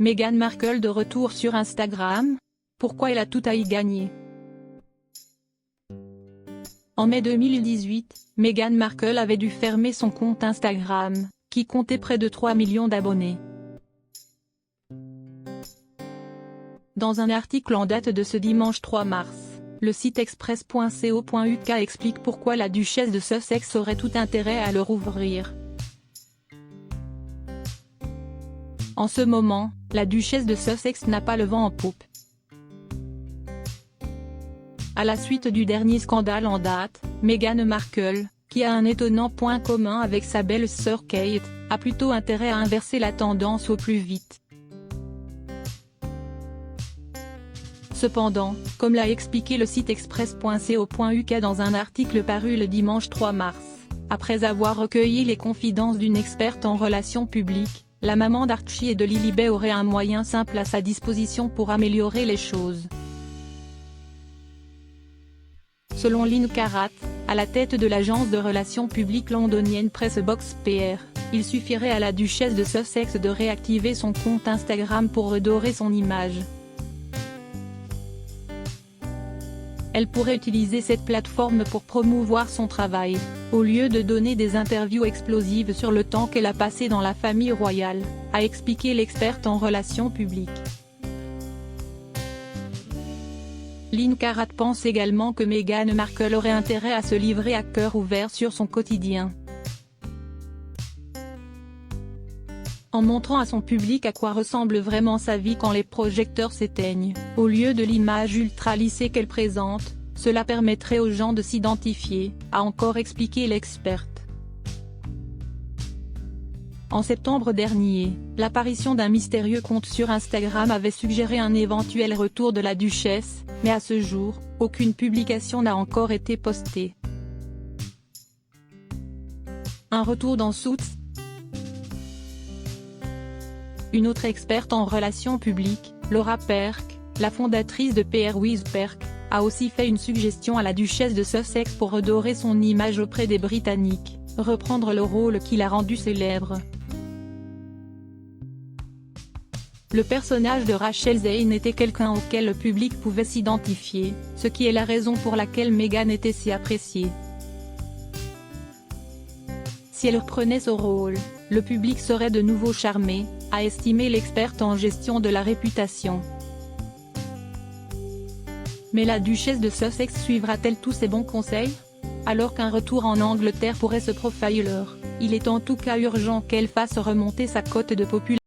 Meghan Markle de retour sur Instagram? Pourquoi elle a tout à y gagner? En mai 2018, Meghan Markle avait dû fermer son compte Instagram, qui comptait près de 3 millions d'abonnés. Dans un article en date de ce dimanche 3 mars, le site express.co.uk explique pourquoi la duchesse de Sussex aurait tout intérêt à le rouvrir. En ce moment, la duchesse de Sussex n'a pas le vent en poupe. À la suite du dernier scandale en date, Meghan Markle, qui a un étonnant point commun avec sa belle-sœur Kate, a plutôt intérêt à inverser la tendance au plus vite. Cependant, comme l'a expliqué le site express.co.uk dans un article paru le dimanche 3 mars, après avoir recueilli les confidences d'une experte en relations publiques, la maman d'Archie et de Lilibet aurait un moyen simple à sa disposition pour améliorer les choses. Selon Lynn Carratt, à la tête de l'agence de relations publiques londonienne Pressbox PR, il suffirait à la duchesse de Sussex de réactiver son compte Instagram pour redorer son image. Elle pourrait utiliser cette plateforme pour promouvoir son travail, au lieu de donner des interviews explosives sur le temps qu'elle a passé dans la famille royale, a expliqué l'experte en relations publiques. Lynn Carratt pense également que Meghan Markle aurait intérêt à se livrer à cœur ouvert sur son quotidien. En montrant à son public à quoi ressemble vraiment sa vie quand les projecteurs s'éteignent, au lieu de l'image ultra lissée qu'elle présente, cela permettrait aux gens de s'identifier, a encore expliqué l'experte. En septembre dernier, l'apparition d'un mystérieux compte sur Instagram avait suggéré un éventuel retour de la duchesse, mais à ce jour, aucune publication n'a encore été postée. Un retour dans Suits? Une autre experte en relations publiques, Laura Perk, la fondatrice de PR with Perk, a aussi fait une suggestion à la duchesse de Sussex pour redorer son image auprès des Britanniques, reprendre le rôle qui l'a rendue célèbre. Le personnage de Rachel Zane était quelqu'un auquel le public pouvait s'identifier, ce qui est la raison pour laquelle Meghan était si appréciée. Si elle reprenait ce rôle, le public serait de nouveau charmé, a estimé l'experte en gestion de la réputation. Mais la duchesse de Sussex suivra-t-elle tous ses bons conseils? Alors qu'un retour en Angleterre pourrait se profiler, il est en tout cas urgent qu'elle fasse remonter sa cote de popularité.